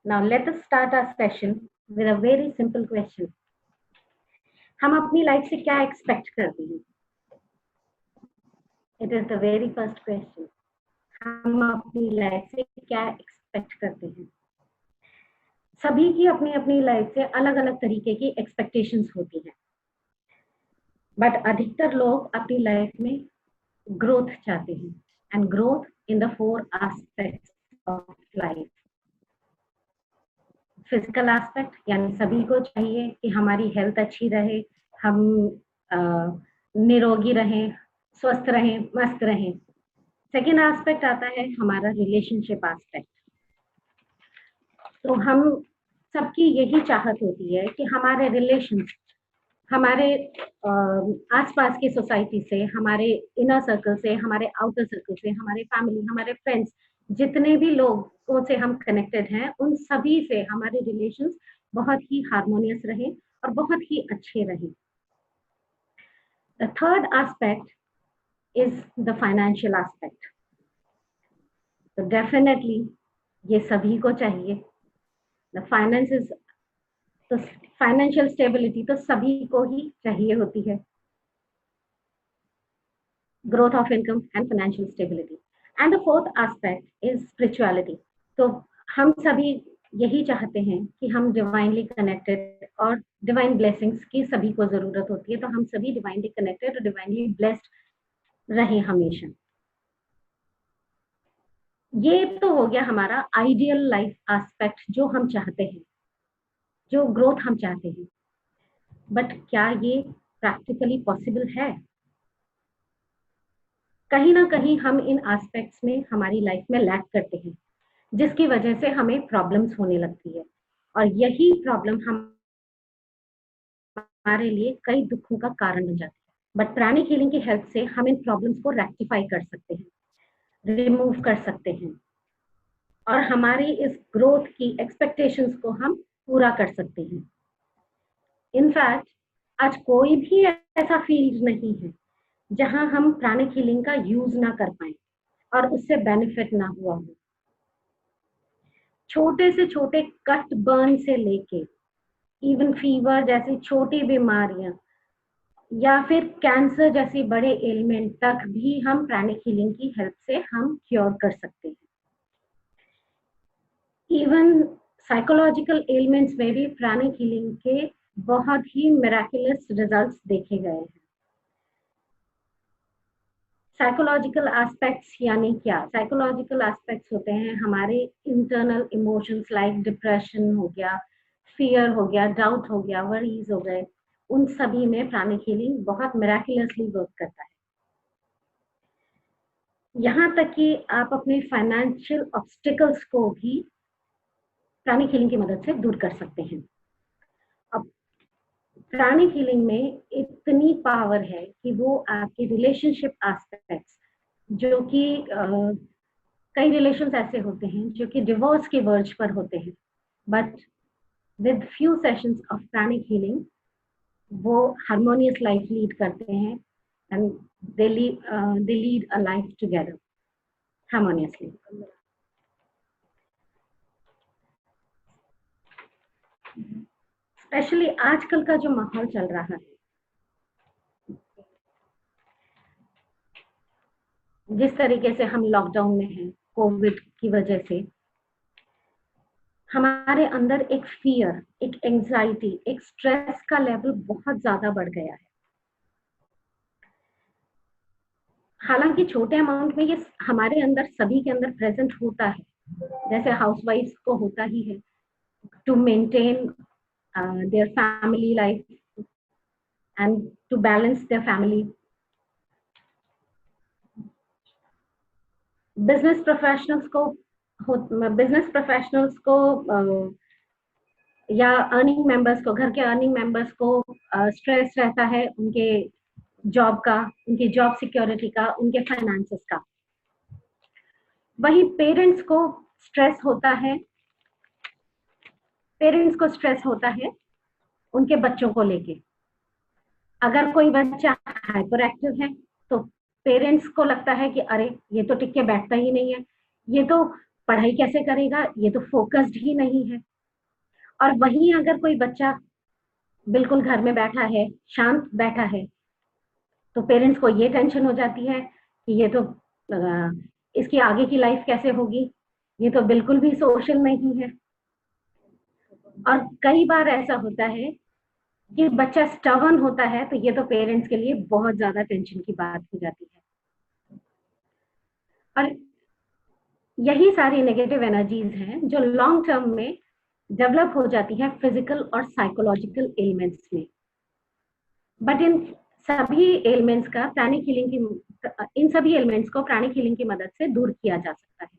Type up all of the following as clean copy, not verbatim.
Now let us start our session with a very simple question. हम अपनी life से क्या एक्सपेक्ट करते हैं? It is the very first question. हम अपनी लाइफ से क्या एक्सपेक्ट करते हैं? सभी की अपनी अपनी लाइफ से अलग अलग तरीके की एक्सपेक्टेशंस होती हैं, बट अधिकतर लोग अपनी लाइफ में ग्रोथ चाहते हैं, and growth in the 4 aspects of life. Physical aspect, यानी सभी को चाहिए कि हमारी हेल्थ अच्छी रहे, हम निरोगी रहें, स्वस्थ रहें, मस्त रहें. सेकेंड एस्पेक्ट आता है हमारा रिलेशनशिप एस्पेक्ट. तो हम सबकी यही चाहत होती है कि हमारे रिलेशन, हमारे आसपास की सोसाइटी से, हमारे इनर सर्कल से, हमारे आउटर सर्कल से, हमारे फैमिली, हमारे फ्रेंड्स, जितने भी लोगों से हम कनेक्टेड हैं, उन सभी से हमारे रिलेशंस बहुत ही हार्मोनियस रहे और बहुत ही अच्छे रहे. The third aspect is the financial aspect. तो डेफिनेटली ये सभी को चाहिए. द फाइनेंस, तो फाइनेंशियल स्टेबिलिटी तो सभी को ही चाहिए होती है. Growth of income and financial stability. And the fourth aspect is spirituality. तो हम सभी यही चाहते हैं कि हम डिवाइनली कनेक्टेड, और डिवाइन ब्लेसिंग्स की सभी को जरूरत होती है, तो हम सभी डिवाइनली कनेक्टेड और डिवाइनली ब्लेस्ड रहे हमेशा. ये तो हो गया हमारा आइडियल लाइफ एस्पेक्ट, जो हम चाहते हैं, जो ग्रोथ हम चाहते हैं. बट क्या ये प्रैक्टिकली पॉसिबल है? कहीं ना कहीं हम इन एस्पेक्ट्स में हमारी लाइफ में लैक करते हैं, जिसकी वजह से हमें प्रॉब्लम्स होने लगती है, और यही प्रॉब्लम हमारे लिए कई दुखों का कारण बन जाती है. बट प्राणिक हीलिंग की हेल्प से हम इन प्रॉब्लम्स को रेक्टिफाई कर सकते हैं, रिमूव कर सकते हैं, और हमारी इस ग्रोथ की एक्सपेक्टेशंस को हम पूरा कर सकते हैं. इनफैक्ट आज कोई भी ऐसा फील्ड नहीं है जहां हम प्राणिक हीलिंग का यूज ना कर पाए और उससे बेनिफिट ना हुआ हो. छोटे से छोटे कट बर्न से लेके इवन फीवर जैसी छोटी बीमारियां, या फिर कैंसर जैसी बड़े एलिमेंट तक भी हम प्राणिक हीलिंग की हेल्प से हम क्योर कर सकते हैं. इवन साइकोलॉजिकल एलिमेंट्स में भी प्राणिक हीलिंग के बहुत ही मिराकुलस रिजल्ट्स देखे गए हैं. साइकोलॉजिकल एस्पेक्ट्स यानी क्या? साइकोलॉजिकल एस्पेक्ट्स होते हैं हमारे इंटरनल इमोशंस, लाइक डिप्रेशन हो गया, फियर हो गया, डाउट हो गया, वरीज हो गए. उन सभी में प्राणिक हीलिंग बहुत मिराकुलसली वर्क करता है. यहाँ तक कि आप अपने फाइनेंशियल ऑब्स्टिकल्स को भी प्राणिक हीलिंग की मदद से दूर कर सकते हैं. अब प्राणिक हीलिंग में इतनी पावर है कि वो आपके रिलेशनशिप एस्पेक्ट्स, जो कि कई रिलेशंस ऐसे होते हैं जो कि डिवोर्स के वर्ज पर होते हैं, but with few sessions of pranic healing वो हार्मोनियस लाइफ लीड करते हैं, and they lead a life together harmoniously. Specially आजकल का जो माहौल चल रहा है, जिस तरीके से हम लॉकडाउन में हैं कोविड की वजह से, हमारे अंदर एक फियर, एक एंजाइटी, एक स्ट्रेस का लेवल बहुत ज्यादा बढ़ गया है. हालांकि छोटे अमाउंट में ये हमारे अंदर, सभी के अंदर प्रेजेंट होता है, जैसे हाउसवाइफ को होता ही है, to maintain their family life and to balance their family. Business professionals को या अर्निंग मेंबर्स को, घर के अर्निंग मेंबर्स को स्ट्रेस रहता है उनके जॉब का, उनकी जॉब सिक्योरिटी का, उनके फाइनेंसेस का. वही पेरेंट्स को स्ट्रेस होता है उनके बच्चों को लेके. अगर कोई बच्चा हाइपर एक्टिव है तो पेरेंट्स को लगता है कि अरे ये तो टिक के बैठता ही नहीं है, ये तो पढ़ाई कैसे करेगा, ये तो फोकस्ड ही नहीं है। और वहीं अगर कोई बच्चा बिल्कुल घर में बैठा है, शांत बैठा है, तो पेरेंट्स को ये टेंशन हो जाती है कि ये तो इसकी आगे की लाइफ कैसे होगी, ये तो बिल्कुल भी सोशल नहीं है। और कई बार ऐसा होता है कि बच्चा स्टबर्न होता है, तो ये तो पेरेंट्स के लिए बहुत ज्यादा टेंशन की बात हो जाती है। और यही सारी नेगेटिव एनर्जीज हैं जो लॉन्ग टर्म में डेवलप हो जाती है फिजिकल और साइकोलॉजिकल एलिमेंट्स में। बट सभी एलिमेंट्स का प्राणिक हीलिंग की इन सभी एलिमेंट्स को प्राणिक हीलिंग की मदद से दूर किया जा सकता है।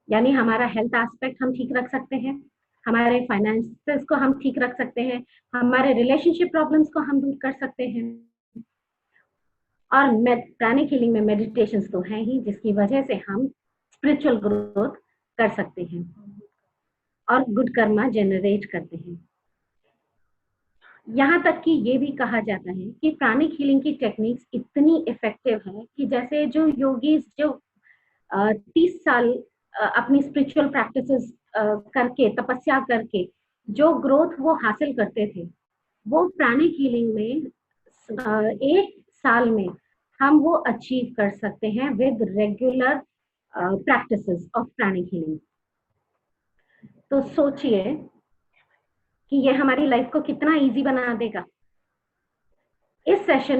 यानी हमारा हेल्थ एस्पेक्ट हम ठीक रख सकते हैं, हमारे फाइनेंसेस को हम ठीक रख सकते हैं, हमारे रिलेशनशिप प्रॉब्लम्स को हम दूर कर सकते हैं। और प्राणिक हीलिंग में मेडिटेशन तो है ही, जिसकी वजह से हम स्पिरिचुअल ग्रोथ कर सकते हैं और गुड कर्मा जनरेट करते हैं। यहाँ तक कि ये भी कहा जाता है कि प्राणिक हीलिंग की टेक्निक्स इतनी इफेक्टिव है कि जैसे जो योगीज जो 30 साल अपनी स्पिरिचुअल प्रैक्टिसेस करके, तपस्या करके जो ग्रोथ वो हासिल करते थे, वो प्राणिक हीलिंग में 1 साल में हम वो अचीव कर सकते हैं with regular practices of pranic healing. तो सोचिए कि ये हमारी लाइफ को कितना इजी बना देगा। इस सेशन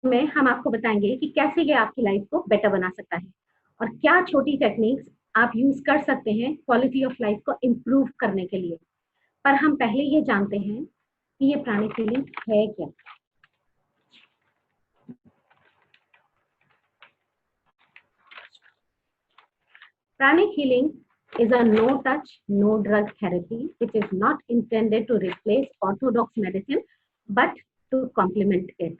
में हम आपको बताएंगे कि कैसे ये आपकी लाइफ को बेटर बना सकता है और क्या छोटी टेक्निक्स आप यूज कर सकते हैं क्वालिटी ऑफ लाइफ को इम्प्रूव करने के लिए। पर हम पहले ये जानते हैं कि ये प्राणिक हीलिंग है क्या। Pranic healing is a no-touch, no-drug therapy which is not intended to replace orthodox medicine but to complement it.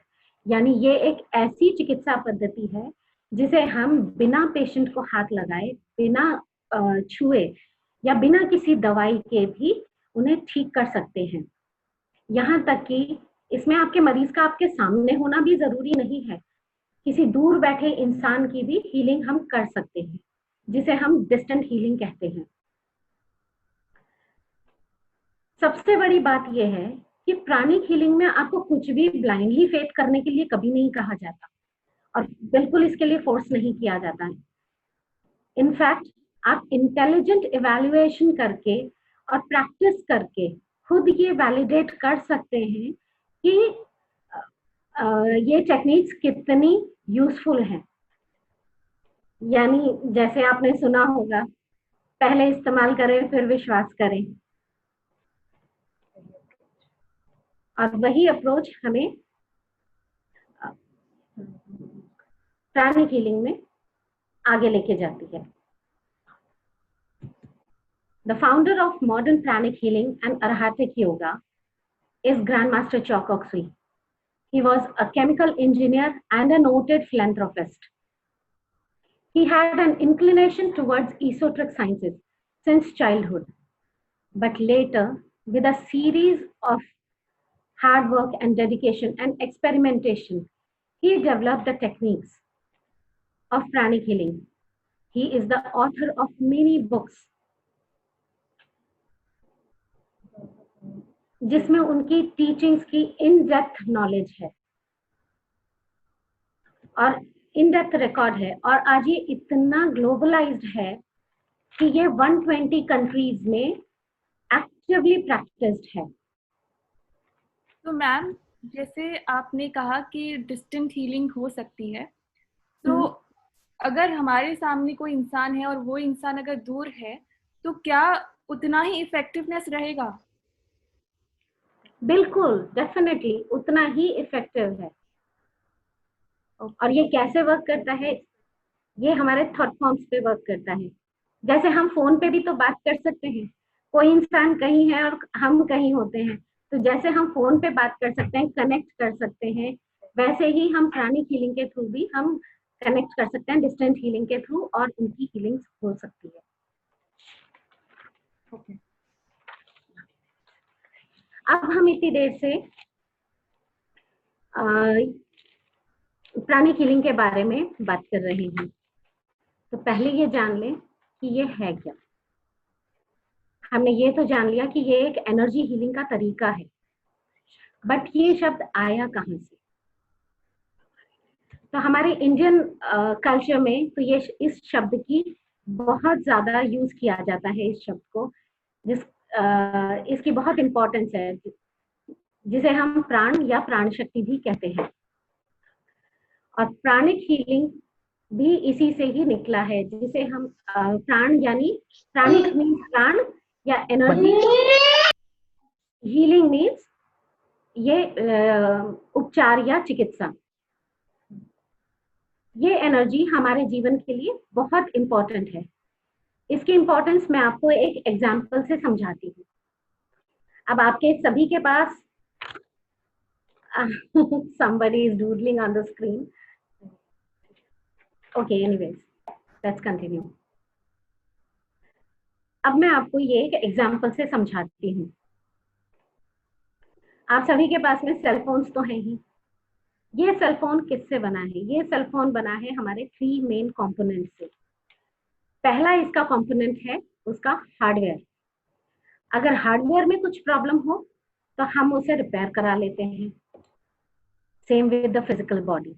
यानी ये एक ऐसी चिकित्सा पद्धति है जिसे हम बिना पेशेंट को हाथ लगाए, बिना छुए या बिना किसी दवाई के भी उन्हें ठीक कर सकते हैं। यहाँ तक कि इसमें आपके मरीज का आपके सामने होना भी जरूरी नहीं है, किसी दूर बैठे इंसान की भी हीलिंग हम कर सकते हैं, जिसे हम डिस्टेंट हीलिंग कहते हैं। सबसे बड़ी बात यह है कि प्राणिक हीलिंग में आपको कुछ भी ब्लाइंडली फेथ करने के लिए कभी नहीं कहा जाता और बिल्कुल इसके लिए फोर्स नहीं किया जाता है। इनफैक्ट आप इंटेलिजेंट इवैल्यूएशन करके और प्रैक्टिस करके खुद ये वैलिडेट कर सकते हैं कि ये टेक्निक्स कितनी यूजफुल हैं। यानी जैसे आपने सुना होगा, पहले इस्तेमाल करें फिर विश्वास करें, और वही अप्रोच हमें प्राणिक हीलिंग में आगे लेके जाती है। The founder of modern pranic healing and arhatic yoga is Grandmaster Chow Sui. He was a chemical engineer and a noted philanthropist. He had an inclination towards esoteric sciences since childhood, but later, with a series of hard work and dedication and experimentation, he developed the techniques of pranic healing. He is the author of many books जिसमें उनकी teachings की in depth knowledge है और in depth record है, और आज ये इतना ग्लोबलाइज्ड है कि ये 120 कंट्रीज में एक्टिवली प्रैक्टिस्ड है। तो मैम, जैसे आपने कहा कि डिस्टेंट हीलिंग हो सकती है, तो अगर हमारे सामने कोई इंसान है और वो इंसान अगर दूर है, तो क्या उतना ही इफेक्टिवनेस रहेगा? बिल्कुल, डेफिनेटली उतना ही इफेक्टिव है। और ये कैसे वर्क करता है, ये हमारे थॉट फॉर्म्स पे वर्क करता है। जैसे हम फोन पे भी तो बात कर सकते हैं, कोई इंसान कहीं है और हम कहीं होते हैं, तो जैसे हम फोन पे बात कर सकते हैं, कनेक्ट कर सकते हैं, वैसे ही हम प्राणिक हीलिंग के थ्रू भी हम कनेक्ट कर सकते हैं डिस्टेंट हीलिंग के थ्रू, और उनकी हीलिंग हो सकती है। ओके। अब हम इतनी देर से प्राणिक हीलिंग के बारे में बात कर रहे हैं, तो पहले ये जान लें कि ये है क्या। हमने ये तो जान लिया कि ये एक एनर्जी हीलिंग का तरीका है, बट ये शब्द आया कहाँ से? तो हमारे इंडियन कल्चर में तो ये इस शब्द की बहुत ज्यादा यूज किया जाता है, इस शब्द को, इसकी बहुत इंपॉर्टेंस है, जिसे हम प्राण या प्राण शक्ति भी कहते हैं। और प्राणिक हीलिंग भी इसी से ही निकला है, जिसे हम प्राण यानी प्राणिक मीन्स प्राण या एनर्जी, हीलिंग मीन्स ये उपचार या चिकित्सा। ये एनर्जी हमारे जीवन के लिए बहुत इंपॉर्टेंट है। इसकी इंपॉर्टेंस मैं आपको एक एग्जांपल से समझाती हूँ। अब आपके सभी के पास somebody is doodling on the screen. Okay, anyways, let's continue. अब मैं आपको ये एक एग्जांपल से समझाती हूँ। आप सभी के पास में सेल फोन्स तो हैं ही। ये सेल फोन किससे बना है? ये सेल फोन बना है हमारे 3 मेन कंपोनेंट से। पहला इसका कंपोनेंट है उसका हार्डवेयर। अगर हार्डवेयर में कुछ प्रॉब्लम हो तो हम उसे रिपेयर करा लेते हैं। Same with the physical body.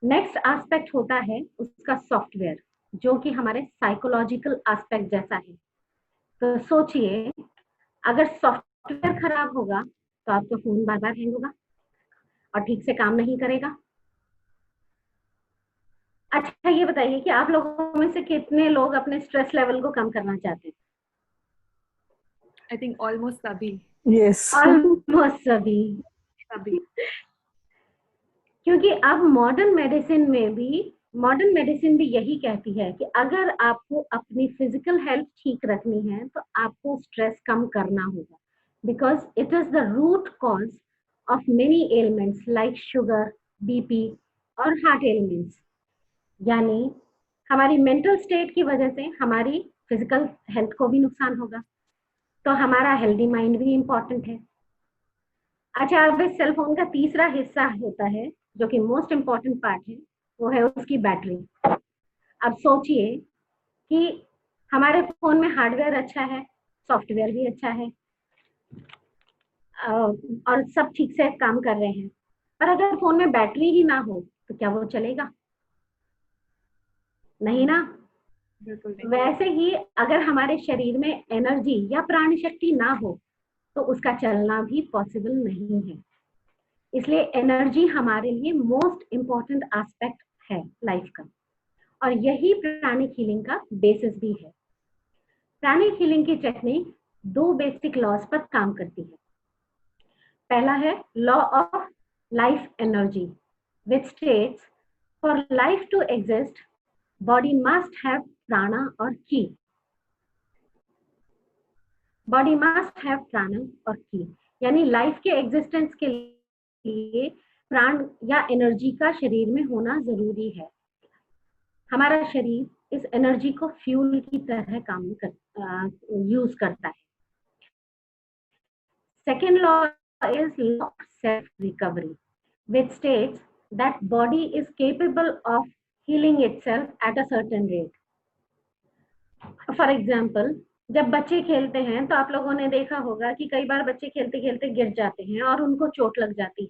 Next aspect होता है उसका सॉफ्टवेयर, जो कि हमारे साइकोलॉजिकल एस्पेक्ट जैसा है। तो सोचिए, अगर सॉफ्टवेयर खराब होगा तो आपका फोन बार बार हैंग होगा और ठीक से काम नहीं करेगा। अच्छा, ये बताइए कि आप लोगों में से कितने लोग अपने स्ट्रेस लेवल को कम करना चाहते हैं? आई थिंक ऑलमोस्ट सभी। यस, ऑलमोस्ट सभी। सभी। क्योंकि अब मॉडर्न मेडिसिन भी यही कहती है कि अगर आपको अपनी फिजिकल हेल्थ ठीक रखनी है तो आपको स्ट्रेस कम करना होगा, because it is the root cause of many elements like sugar, BP और हार्ट एलिमेंट्स। यानी हमारी मेंटल स्टेट की वजह से हमारी फिजिकल हेल्थ को भी नुकसान होगा। तो हमारा हेल्दी माइंड भी इम्पोर्टेंट है। अच्छा, अब इस सेल फोन का तीसरा हिस्सा होता है जो कि मोस्ट इम्पॉर्टेंट पार्ट है, वो है उसकी बैटरी। अब सोचिए कि हमारे फोन में हार्डवेयर अच्छा है, सॉफ्टवेयर भी अच्छा है, और सब ठीक से काम कर रहे हैं, पर अगर फोन में बैटरी ही ना हो तो क्या वो चलेगा? नहीं ना। बिल्कुल नहीं। वैसे ही अगर हमारे शरीर में एनर्जी या प्राण शक्ति ना हो तो उसका चलना भी पॉसिबल नहीं है। इसलिए एनर्जी हमारे लिए मोस्ट इम्पॉर्टेंट एस्पेक्ट है लाइफ का, और यही प्राणिक हीलिंग का बेसिस भी है। प्राणिक हीलिंग की टेक्निक 2 बेसिक लॉज पर काम करती है। पहला है law of life energy, which states for life to exist body must have prana और की। बॉडी मस्ट हैव प्राणा और की, यानी लाइफ के एग्जिस्टेंस के लिए प्राण या एनर्जी का शरीर में होना जरूरी है। हमारा शरीर इस एनर्जी को फ्यूल की तरह यूज करता है। Second law is law of self recovery, which states that body is capable of healing itself at a certain rate. For example, जब बच्चे खेलते हैं तो आप लोगों ने देखा होगा कि कई बार बच्चे खेलते खेलते गिर जाते हैं और उनको चोट लग जाती है,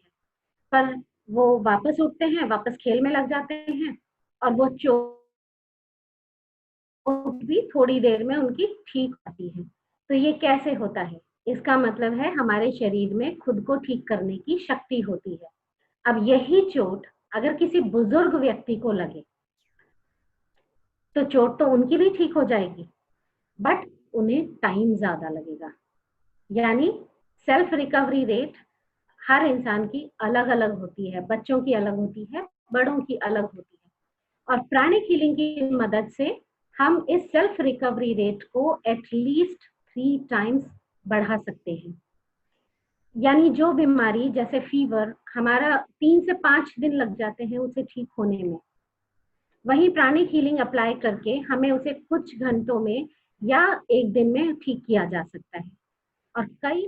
पर वो वापस उठते हैं, वापस खेल में लग जाते हैं, और वो चोट भी थोड़ी देर में उनकी ठीक होती है। तो ये कैसे होता है? इसका मतलब है हमारे शरीर में खुद को ठीक करने की शक्ति होती है। अब यही चोट अगर किसी बुजुर्ग व्यक्ति को लगे तो चोट तो उनकी भी ठीक हो जाएगी, बट उन्हें टाइम ज्यादा लगेगा। यानी सेल्फ रिकवरी रेट हर इंसान की अलग अलग होती है, बच्चों की अलग होती है, बड़ों की अलग होती है, और प्राणिक हीलिंग की मदद से हम इस सेल्फ रिकवरी रेट को एटलीस्ट 3 टाइम्स बढ़ा सकते हैं। यानी जो बीमारी जैसे फीवर हमारा 3 से 5 दिन लग जाते हैं उसे ठीक होने में, वही प्राणिक हीलिंग अप्लाई करके हमें उसे कुछ घंटों में या 1 दिन में ठीक किया जा सकता है। और कई